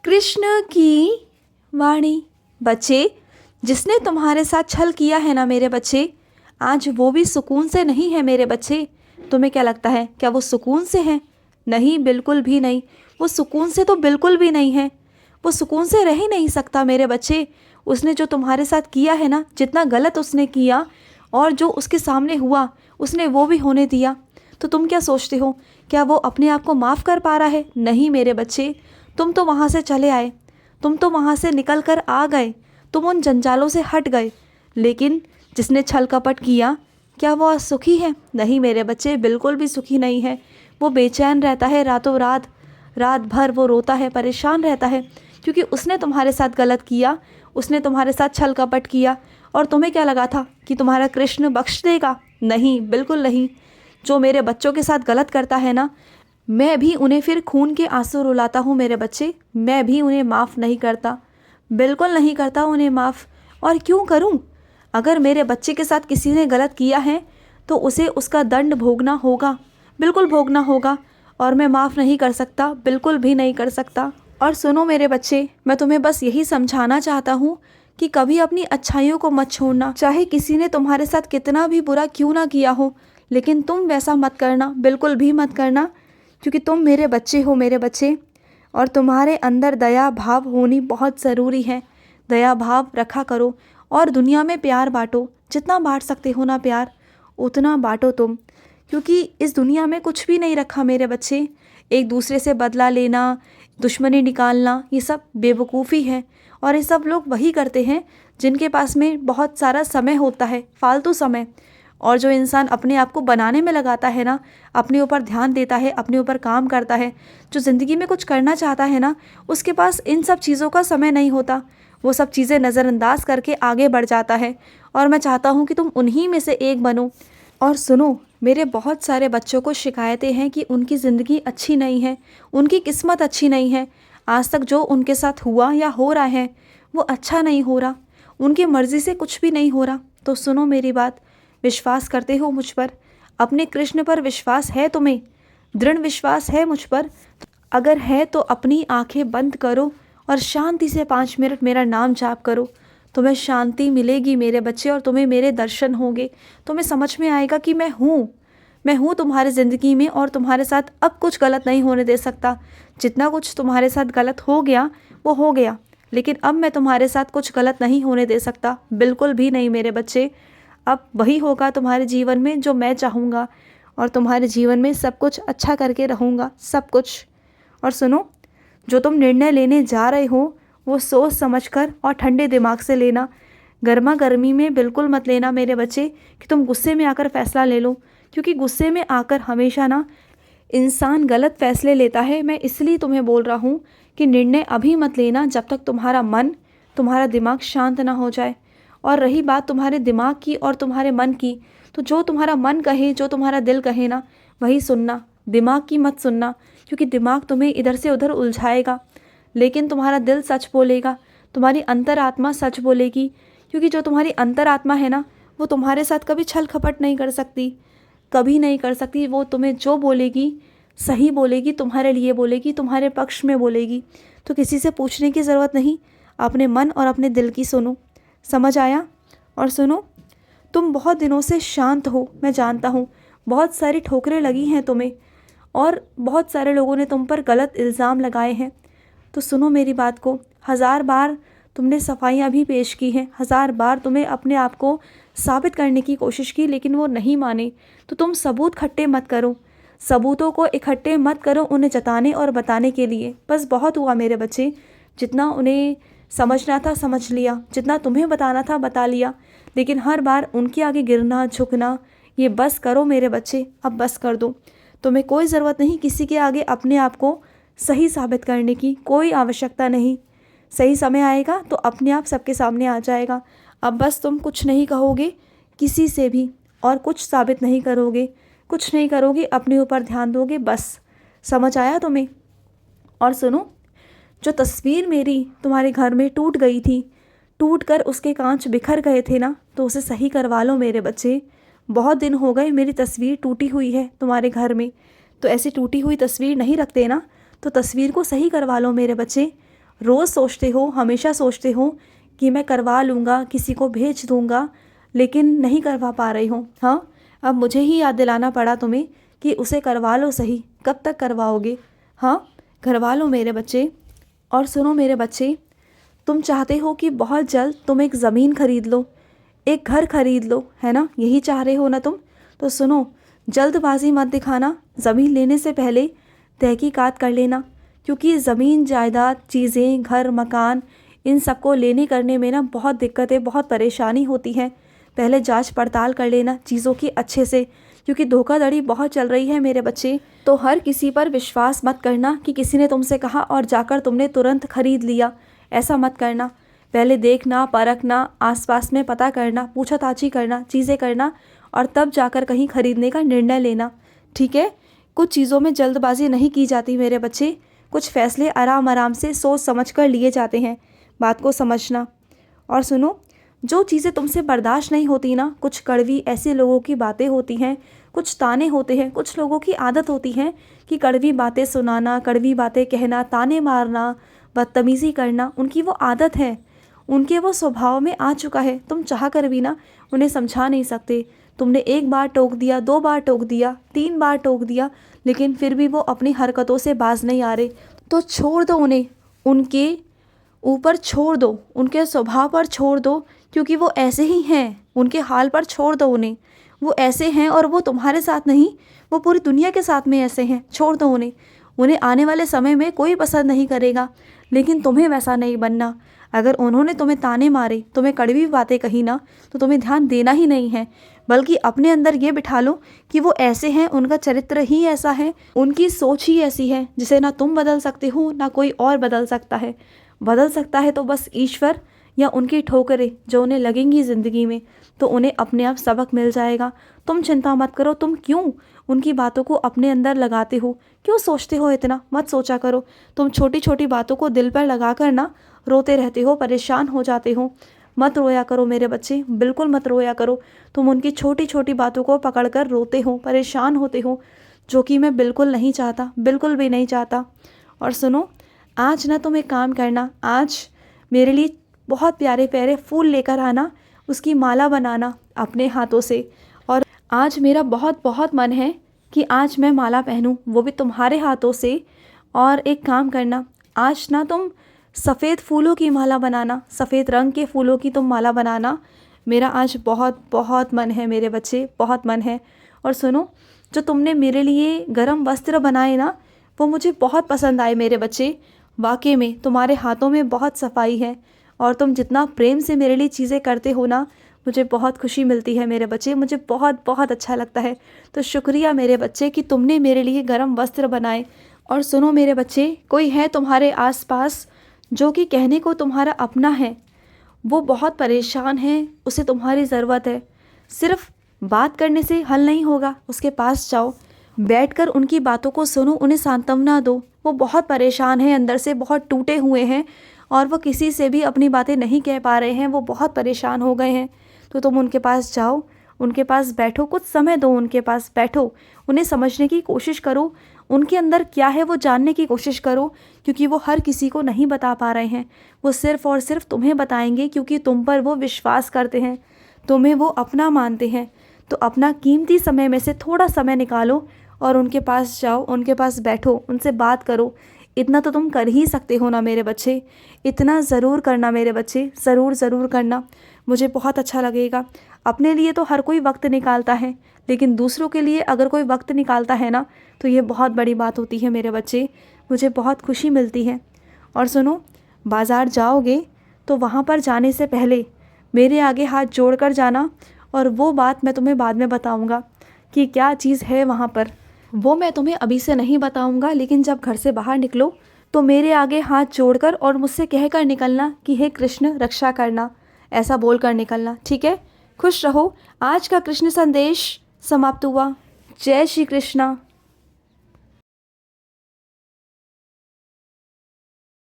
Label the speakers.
Speaker 1: कृष्ण की वाणी। बच्चे, जिसने तुम्हारे साथ छल किया है ना मेरे बच्चे, आज वो भी सुकून से नहीं है मेरे बच्चे। तुम्हें क्या लगता है, क्या वो सुकून से है? नहीं, बिल्कुल भी नहीं। वो सुकून से तो बिल्कुल भी नहीं है। वो सुकून से रह ही नहीं सकता मेरे बच्चे। उसने जो तुम्हारे साथ किया है ना, जितना गलत उसने किया और जो उसके सामने हुआ उसने वो भी होने दिया। तो तुम क्या सोचते हो, क्या वो अपने आप को माफ़ कर पा रहा है? नहीं मेरे बच्चे, तुम तो वहाँ से चले आए, तुम तो वहाँ से निकल कर आ गए, तुम उन जंजालों से हट गए। लेकिन जिसने छल कपट किया, क्या वो आज सुखी है? नहीं मेरे बच्चे, बिल्कुल भी सुखी नहीं है। वो बेचैन रहता है रातों रात, रात भर वो रोता है, परेशान रहता है, क्योंकि उसने तुम्हारे साथ गलत किया, उसने तुम्हारे साथ छल कपट किया। और तुम्हें क्या लगा था कि तुम्हारा कृष्ण बख्श देगा? नहीं, बिल्कुल नहीं। जो मेरे बच्चों के साथ गलत करता है ना, मैं भी उन्हें फिर खून के आंसू रुलाता हूँ मेरे बच्चे। मैं भी उन्हें माफ़ नहीं करता, बिल्कुल नहीं करता उन्हें माफ़। और क्यों करूँ? अगर मेरे बच्चे के साथ किसी ने गलत किया है तो उसे उसका दंड भोगना होगा, बिल्कुल भोगना होगा। और मैं माफ़ नहीं कर सकता, बिल्कुल भी नहीं कर सकता। और सुनो मेरे बच्चे, मैं तुम्हें बस यही समझाना चाहता हूँ कि कभी अपनी अच्छाइयों को मत छोड़ना। चाहे किसी ने तुम्हारे साथ कितना भी बुरा क्यों ना किया हो, लेकिन तुम वैसा मत करना, बिल्कुल भी मत करना, क्योंकि तुम मेरे बच्चे हो मेरे बच्चे। और तुम्हारे अंदर दया भाव होनी बहुत ज़रूरी है। दया भाव रखा करो और दुनिया में प्यार बांटो। जितना बांट सकते हो ना प्यार, उतना बांटो तुम, क्योंकि इस दुनिया में कुछ भी नहीं रखा मेरे बच्चे। एक दूसरे से बदला लेना, दुश्मनी निकालना, ये सब बेवकूफ़ी है। और ये सब लोग वही करते हैं जिनके पास में बहुत सारा समय होता है, फालतू समय। और जो इंसान अपने आप को बनाने में लगाता है ना, अपने ऊपर ध्यान देता है, अपने ऊपर काम करता है, जो ज़िंदगी में कुछ करना चाहता है ना, उसके पास इन सब चीज़ों का समय नहीं होता। वो सब चीज़ें नज़रअंदाज करके आगे बढ़ जाता है। और मैं चाहता हूँ कि तुम उन्हीं में से एक बनो। और सुनो, मेरे बहुत सारे बच्चों को शिकायतें हैं कि उनकी ज़िंदगी अच्छी नहीं है, उनकी किस्मत अच्छी नहीं है। आज तक जो उनके साथ हुआ या हो रहा है वो अच्छा नहीं हो रहा, उनकी मर्ज़ी से कुछ भी नहीं हो रहा। तो सुनो मेरी बात, विश्वास करते हो मुझ पर? अपने कृष्ण पर विश्वास है तुम्हें? दृढ़ विश्वास है मुझ पर? अगर है तो अपनी आंखें बंद करो और शांति से 5 मिनट मेरा नाम जाप करो। तुम्हें शांति मिलेगी मेरे बच्चे, और तुम्हें मेरे दर्शन होंगे। तुम्हें समझ में आएगा कि मैं हूँ तुम्हारी ज़िंदगी में, और तुम्हारे साथ अब कुछ गलत नहीं होने दे सकता। जितना कुछ तुम्हारे साथ गलत हो गया वो हो गया, लेकिन अब मैं तुम्हारे साथ कुछ गलत नहीं होने दे सकता, बिल्कुल भी नहीं मेरे बच्चे। अब वही होगा तुम्हारे जीवन में जो मैं चाहूँगा, और तुम्हारे जीवन में सब कुछ अच्छा करके रहूँगा, सब कुछ। और सुनो, जो तुम निर्णय लेने जा रहे हो वो सोच समझकर और ठंडे दिमाग से लेना। गर्मा गर्मी में बिल्कुल मत लेना मेरे बच्चे, कि तुम गुस्से में आकर फैसला ले लो, क्योंकि गुस्से में आकर हमेशा ना इंसान गलत फैसले लेता है। मैं इसलिए तुम्हें बोल रहा हूँ कि निर्णय अभी मत लेना जब तक तुम्हारा मन, तुम्हारा दिमाग शांत ना हो जाए। और रही बात तुम्हारे दिमाग की और तुम्हारे मन की, तो जो तुम्हारा मन कहे, जो तुम्हारा दिल कहे ना, वही सुनना, दिमाग की मत सुनना, क्योंकि दिमाग तुम्हें इधर से उधर उलझाएगा। लेकिन तुम्हारा दिल सच बोलेगा, तुम्हारी अंतरात्मा सच बोलेगी, क्योंकि जो तुम्हारी अंतरात्मा है ना, वो तुम्हारे साथ कभी छल कपट नहीं कर सकती, कभी नहीं कर सकती। वो तुम्हें जो बोलेगी सही बोलेगी, तुम्हारे लिए बोलेगी, तुम्हारे पक्ष में बोलेगी। तो किसी से पूछने की ज़रूरत नहीं, अपने मन और अपने दिल की सुनो। समझ आया? और सुनो, तुम बहुत दिनों से शांत हो, मैं जानता हूँ। बहुत सारी ठोकरें लगी हैं तुम्हें, और बहुत सारे लोगों ने तुम पर गलत इल्ज़ाम लगाए हैं। तो सुनो मेरी बात को, 1000 बार तुमने सफाइयाँ भी पेश की हैं, 1000 बार तुम्हें अपने आप को साबित करने की कोशिश की, लेकिन वो नहीं माने। तो तुम सबूत खट्टे मत करो, सबूतों को इकट्ठे मत करो उन्हें जताने और बताने के लिए। बस बहुत हुआ मेरे बच्चे, जितना उन्हें समझना था समझ लिया, जितना तुम्हें बताना था बता लिया, लेकिन हर बार उनके आगे गिरना झुकना, ये बस करो मेरे बच्चे, अब बस कर दो। तुम्हें कोई ज़रूरत नहीं किसी के आगे अपने आप को सही साबित करने की, कोई आवश्यकता नहीं। सही समय आएगा तो अपने आप सबके सामने आ जाएगा। अब बस तुम कुछ नहीं कहोगे किसी से भी, और कुछ साबित नहीं करोगे, कुछ नहीं करोगे, अपने ऊपर ध्यान दोगे, बस। समझ आया तुम्हें? और सुनो, जो तस्वीर मेरी तुम्हारे घर में टूट गई थी, टूट कर उसके कांच बिखर गए थे ना, तो उसे सही करवा लो मेरे बच्चे। बहुत दिन हो गए मेरी तस्वीर टूटी हुई है तुम्हारे घर में, तो ऐसी टूटी हुई तस्वीर नहीं रखते ना, तो तस्वीर को सही करवा लो मेरे बच्चे। रोज़ सोचते हो, हमेशा सोचते हो कि मैं करवा लूँगा, किसी को भेज दूँगा, लेकिन नहीं करवा पा रही हो। हाँ, अब मुझे ही याद दिलाना पड़ा तुम्हें कि उसे करवा लो सही। कब तक करवाओगे? हाँ, करवा लो मेरे बच्चे। और सुनो मेरे बच्चे, तुम चाहते हो कि बहुत जल्द तुम एक ज़मीन खरीद लो, एक घर खरीद लो, है ना? यही चाह रहे हो ना तुम? तो सुनो, जल्दबाजी मत दिखाना। ज़मीन लेने से पहले तहकीकात कर लेना, क्योंकि ज़मीन जायदाद, चीज़ें, घर, मकान, इन सबको लेने करने में ना बहुत दिक्कतें, बहुत परेशानी होती है। पहले जांच पड़ताल कर लेना चीज़ों की अच्छे से, क्योंकि धोखाधड़ी बहुत चल रही है मेरे बच्चे। तो हर किसी पर विश्वास मत करना कि किसी ने तुमसे कहा और जाकर तुमने तुरंत खरीद लिया। ऐसा मत करना। पहले देखना, परखना, आसपास में पता करना, पूछताछ करना, चीज़ें करना, और तब जाकर कहीं खरीदने का निर्णय लेना, ठीक है? कुछ चीज़ों में जल्दबाजी नहीं की जाती मेरे बच्चे। कुछ फैसले आराम आराम से सोच समझ कर लिए जाते हैं। बात को समझना। और सुनो, जो चीज़ें तुमसे बर्दाश्त नहीं होती ना, कुछ कड़वी ऐसे लोगों की बातें होती हैं, कुछ ताने होते हैं, कुछ लोगों की आदत होती है कि कड़वी बातें सुनाना, कड़वी बातें कहना, ताने मारना, बदतमीज़ी करना, उनकी वो आदत है, उनके वो स्वभाव में आ चुका है। तुम चाह कर भी ना उन्हें समझा नहीं सकते। तुमने एक बार टोक दिया, 2 बार टोक दिया, 3 बार टोक दिया, लेकिन फिर भी वो अपनी हरकतों से बाज नहीं आ रहे। तो छोड़ दो उन्हें, उनके ऊपर छोड़ दो, उनके स्वभाव पर छोड़ दो, क्योंकि वो ऐसे ही हैं। उनके हाल पर छोड़ दो उन्हें। वो ऐसे हैं और वो तुम्हारे साथ नहीं, वो पूरी दुनिया के साथ में ऐसे हैं। छोड़ दो उन्हें। उन्हें आने वाले समय में कोई पसंद नहीं करेगा, लेकिन तुम्हें वैसा नहीं बनना। अगर उन्होंने तुम्हें ताने मारे, तुम्हें कड़वी बातें कही ना, तो तुम्हें ध्यान देना ही नहीं है, बल्कि अपने अंदर ये बिठा लो कि वो ऐसे हैं, उनका चरित्र ही ऐसा है, उनकी सोच ही ऐसी है, जिसे ना तुम बदल सकते हो ना कोई और बदल सकता है। बदल सकता है तो बस ईश्वर, या उनकी ठोकरें जो उन्हें लगेंगी ज़िंदगी में, तो उन्हें अपने आप सबक मिल जाएगा। तुम चिंता मत करो। तुम क्यों उनकी बातों को अपने अंदर लगाते हो? क्यों सोचते हो इतना? मत सोचा करो। तुम छोटी छोटी बातों को दिल पर लगा कर ना रोते रहते हो, परेशान हो जाते हो। मत रोया करो मेरे बच्चे, बिल्कुल मत रोया करो। तुम उनकी छोटी छोटी बातों को पकड़ कर रोते हो, परेशान होते हो, जो कि मैं बिल्कुल नहीं चाहता, बिल्कुल भी नहीं चाहता। और सुनो, आज ना तुम एक काम करना, आज मेरे लिए बहुत प्यारे प्यारे फूल लेकर आना, उसकी माला बनाना अपने हाथों से। और आज मेरा बहुत बहुत मन है कि आज मैं माला पहनूं, वो भी तुम्हारे हाथों से। और एक काम करना, आज ना तुम सफ़ेद फूलों की माला बनाना, सफ़ेद रंग के फूलों की तुम माला बनाना। मेरा आज बहुत बहुत मन है मेरे बच्चे, बहुत मन है। और सुनो, जो तुमने मेरे लिए गरम वस्त्र बनाए ना, वो मुझे बहुत पसंद आए मेरे बच्चे। वाकई में तुम्हारे हाथों में बहुत सफाई है, और तुम जितना प्रेम से मेरे लिए चीज़ें करते हो ना, मुझे बहुत खुशी मिलती है मेरे बच्चे, मुझे बहुत बहुत अच्छा लगता है। तो शुक्रिया मेरे बच्चे कि तुमने मेरे लिए गरम वस्त्र बनाए। और सुनो मेरे बच्चे, कोई है तुम्हारे आसपास जो कि कहने को तुम्हारा अपना है, वो बहुत परेशान है, उसे तुम्हारी ज़रूरत है। सिर्फ बात करने से हल नहीं होगा, उसके पास जाओ, बैठकर उनकी बातों को सुनो, उन्हें सांत्वना दो। वो बहुत परेशान है, अंदर से बहुत टूटे हुए हैं, और वो किसी से भी अपनी बातें नहीं कह पा रहे हैं, वो बहुत परेशान हो गए हैं। तो तुम उनके पास जाओ, उनके पास बैठो, कुछ समय दो, उनके पास बैठो, उन्हें समझने की कोशिश करो, उनके अंदर क्या है वो जानने की कोशिश करो, क्योंकि वो हर किसी को नहीं बता पा रहे हैं। वो सिर्फ़ और सिर्फ तुम्हें बताएंगे, क्योंकि तुम पर वो विश्वास करते हैं, तुम्हें वो अपना मानते हैं। तो अपना कीमती समय में से थोड़ा समय निकालो और उनके पास जाओ, उनके पास बैठो, उनसे बात करो। इतना तो तुम कर ही सकते हो ना मेरे बच्चे, इतना ज़रूर करना मेरे बच्चे, ज़रूर ज़रूर करना। मुझे बहुत अच्छा लगेगा। अपने लिए तो हर कोई वक्त निकालता है, लेकिन दूसरों के लिए अगर कोई वक्त निकालता है ना, तो ये बहुत बड़ी बात होती है मेरे बच्चे, मुझे बहुत खुशी मिलती है। और सुनो, बाज़ार जाओगे तो वहाँ पर जाने से पहले मेरे आगे हाथ जोड़ कर जाना, और वो बात मैं तुम्हें बाद में बताऊँगा कि क्या चीज़ है वहाँ पर, वो मैं तुम्हें अभी से नहीं बताऊँगा। लेकिन जब घर से बाहर निकलो तो मेरे आगे हाथ जोड़कर और मुझसे कहकर निकलना कि हे कृष्ण रक्षा करना, ऐसा बोल कर निकलना, ठीक है? खुश रहो। आज का कृष्ण संदेश समाप्त हुआ। जय श्री कृष्णा।